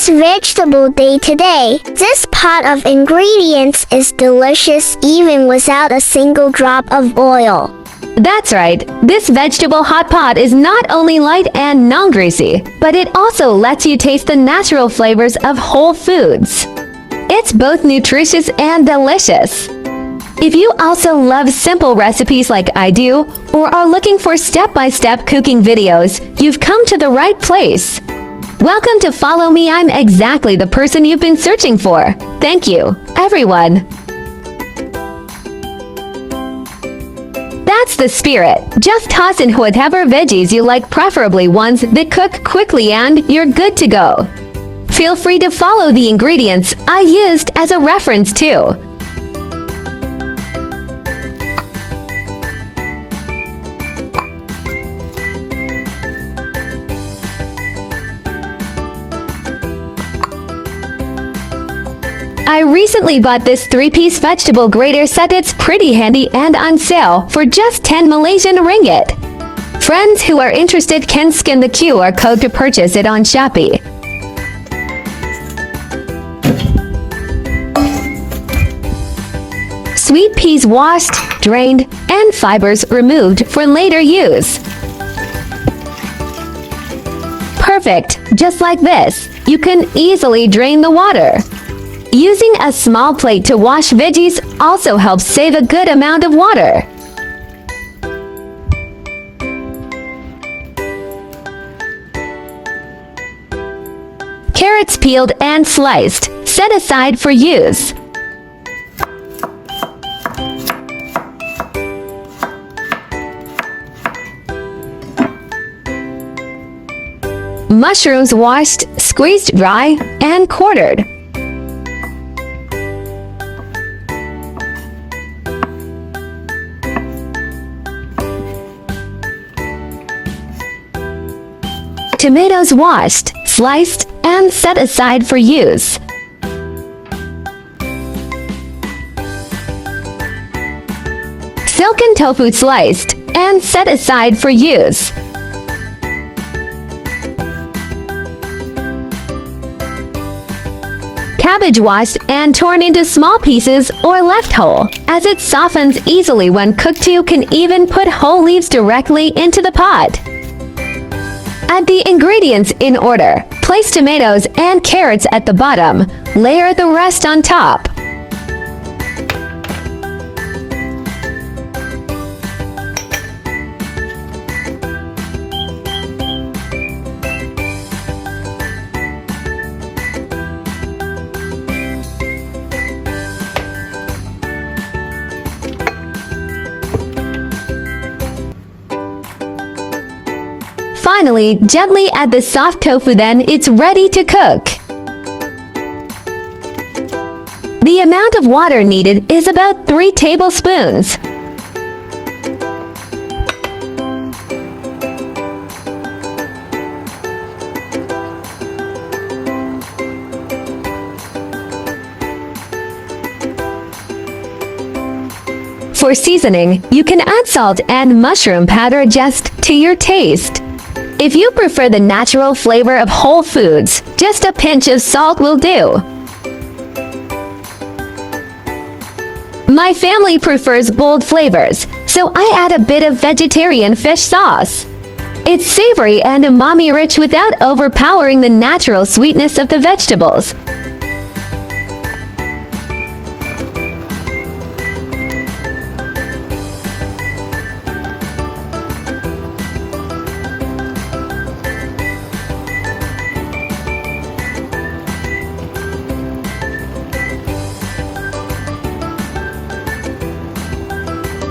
this vegetable day today. This pot of ingredients is delicious even without a single drop of oil. That's right, this vegetable hot pot is not only light and non-greasy, but it also lets you taste the natural flavors of whole foods. It's both nutritious and delicious. If you also love simple recipes like I do, or are looking for step-by-step cooking videos, you've come to the right place. Welcome to Follow Me. I'm exactly the person you've been searching for. Thank you, everyone. That's the spirit. Just toss in whatever veggies you like, preferably ones that cook quickly, and you're good to go. Feel free to follow the ingredients I used as a reference too. I recently bought this 3-piece vegetable grater set. It's pretty handy and on sale for just 10 Malaysian ringgit. Friends who are interested can scan the QR code to purchase it on Shopee. Sweet peas washed, drained, and fibers removed for later use. Perfect, just like this. You can easily drain the water. Using a small plate to wash veggies also helps save a good amount of water. Carrots peeled and sliced, set aside for use. Mushrooms washed, squeezed dry, and quartered. Tomatoes washed, sliced, and set aside for use. Silken tofu sliced and set aside for use. Cabbage washed and torn into small pieces or left whole, as it softens easily when cooked. You can even put whole leaves directly into the pot. Add the ingredients in order. Place tomatoes and carrots at the bottom. Layer the rest on top. Finally, gently add the soft tofu, then it's ready to cook. The amount of water needed is about 3 tablespoons. For seasoning, you can add salt and mushroom powder just to your taste. If you prefer the natural flavor of whole foods, just a pinch of salt will do. My family prefers bold flavors, so I add a bit of vegetarian fish sauce. It's savory and umami-rich without overpowering the natural sweetness of the vegetables.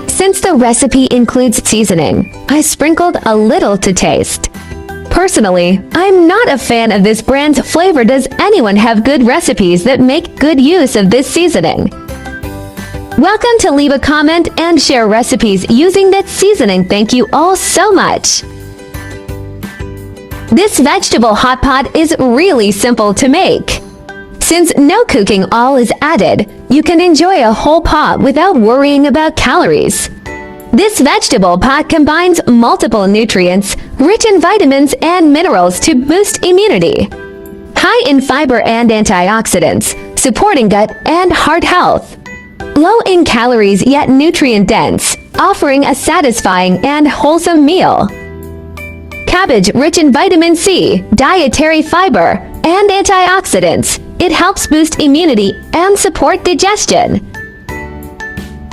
Since the recipe includes seasoning, I sprinkled a little to taste. Personally, I'm not a fan of this brand's flavor. Does anyone have good recipes that make good use of this seasoning? Welcome to leave a comment and share recipes using that seasoning. Thank you all so much. This vegetable hot pot is really simple to make. Since no cooking oil is added, you can enjoy a whole pot without worrying about calories. This vegetable pot combines multiple nutrients, rich in vitamins and minerals to boost immunity. high in fiber and antioxidants, supporting gut and heart health. Low in calories yet nutrient-dense, offering a satisfying and wholesome meal. Cabbage, rich in vitamin C, dietary fiber, and antioxidants. It helps boost immunity and support digestion.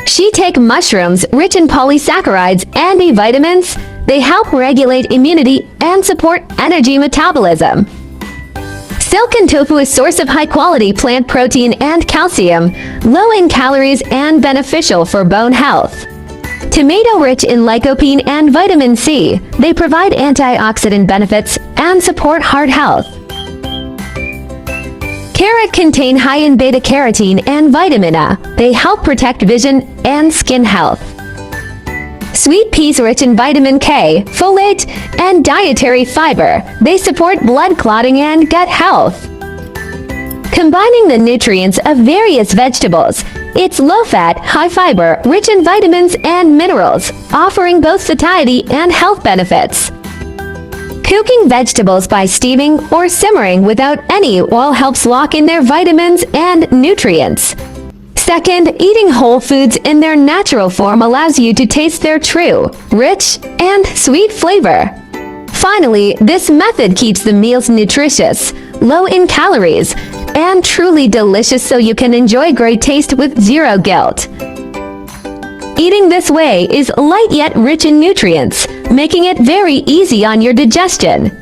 Shiitake mushrooms, rich in polysaccharides and B vitamins. They help regulate immunity and support energy metabolism. Silken tofu is a source of high-quality plant protein and calcium, low in calories and beneficial for bone health. Tomato rich in lycopene and vitamin C, they provide antioxidant benefits and support heart health. Carrot contain high in beta-carotene and vitamin A, they help protect vision and skin health. Sweet peas rich in vitamin K, folate, and dietary fiber, they support blood clotting and gut health. Combining the nutrients of various vegetables, it's low-fat, high-fiber, rich in vitamins and minerals, offering both satiety and health benefits. Cooking vegetables by steaming or simmering without any oil helps lock in their vitamins and nutrients. Second, eating whole foods in their natural form allows you to taste their true, rich, and sweet flavor. Finally, this method keeps the meals nutritious, low in calories, and truly delicious so you can enjoy great taste with zero guilt. Eating this way is light yet rich in nutrients, making it very easy on your digestion.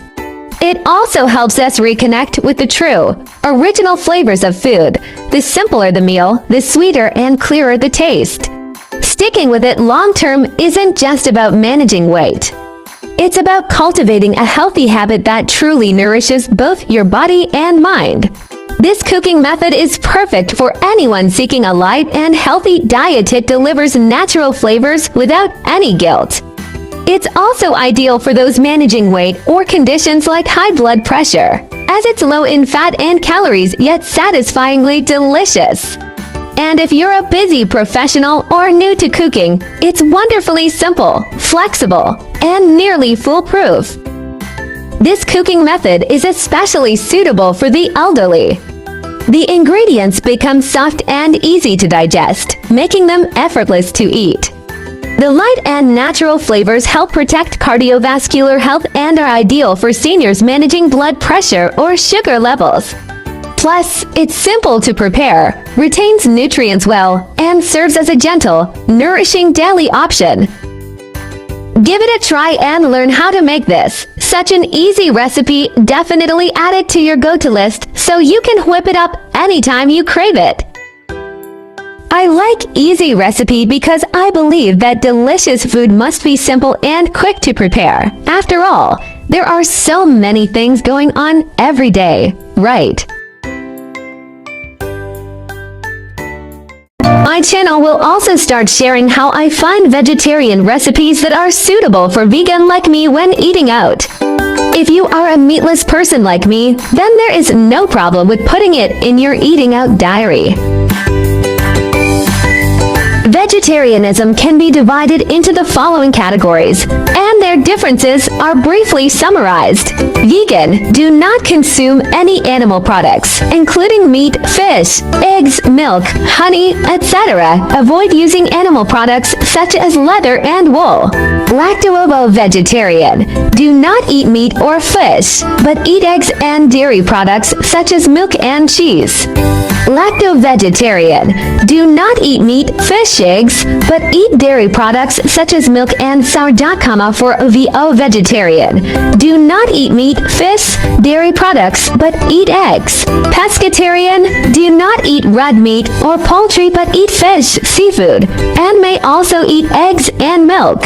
It also helps us reconnect with the true, original flavors of food. The simpler the meal, the sweeter and clearer the taste. Sticking with it long-term isn't just about managing weight. It's about cultivating a healthy habit that truly nourishes both your body and mind. This cooking method is perfect for anyone seeking a light and healthy diet. It delivers natural flavors without any guilt. It's also ideal for those managing weight or conditions like high blood pressure, as it's low in fat and calories yet satisfyingly delicious. And if you're a busy professional or new to cooking, it's wonderfully simple, flexible, and nearly foolproof. This cooking method is especially suitable for the elderly. The ingredients become soft and easy to digest, making them effortless to eat. The light and natural flavors help protect cardiovascular health and are ideal for seniors managing blood pressure or sugar levels. Plus, it's simple to prepare, retains nutrients well, and serves as a gentle, nourishing daily option. Give it a try and learn how to make this. Such an easy recipe. Definitely add it to your go-to list so you can whip it up anytime you crave it. I like easy recipe because I believe that delicious food must be simple and quick to prepare. After all, there are so many things going on every day, right? My channel will also start sharing how I find vegetarian recipes that are suitable for vegan like me when eating out. If you are a meatless person like me, then there is no problem with putting it in your eating out diary. Vegetarianism can be divided into the following categories, and their differences are briefly summarized. Vegan, do not consume any animal products, including meat, fish, eggs, milk, honey, etc. Avoid using animal products such as leather and wool. Lacto-vegetarian, do not eat meat or fish, but eat eggs and dairy products such as milk and cheese. Lacto-vegetarian, do not eat meat, fish, eggs, but eat dairy products such as milk and sourdough. For vegetarian, do not eat meat, fish, dairy products, but eat eggs. Pescatarian, do not eat red meat or poultry but eat fish, seafood, and may also eat eggs and milk.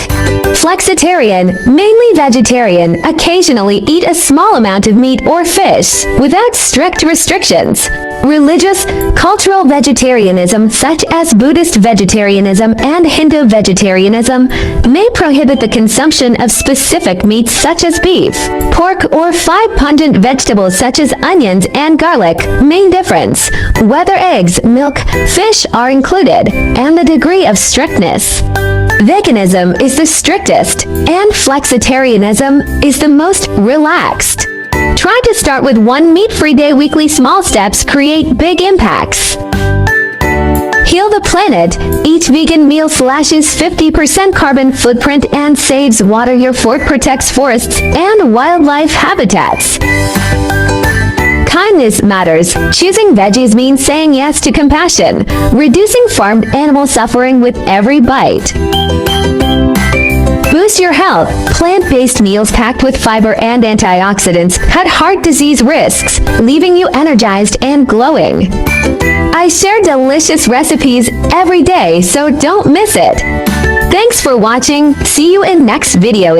Flexitarian, mainly vegetarian, occasionally eat a small amount of meat or fish, without strict restrictions. Religious, cultural vegetarianism such as Buddhist vegetarianism and Hindu vegetarianism may prohibit the consumption of specific meats such as beef, pork, or 5 pungent vegetables such as onions and garlic. Main difference: whether eggs, milk, fish are included, and the degree of strictness. Veganism is the strictest, and flexitarianism is the most relaxed. Try to start with one meat-free day. Weekly small steps create big impacts. Heal the planet. Each vegan meal slashes 50% carbon footprint and saves water. Your fork protects forests and wildlife habitats. Kindness matters. Choosing veggies means saying yes to compassion, reducing farmed animal suffering with every bite. Boost your health. Plant-based meals packed with fiber and antioxidants cut heart disease risks, leaving you energized and glowing. I share delicious recipes every day, so don't miss it. Thanks for watching. See you in next video.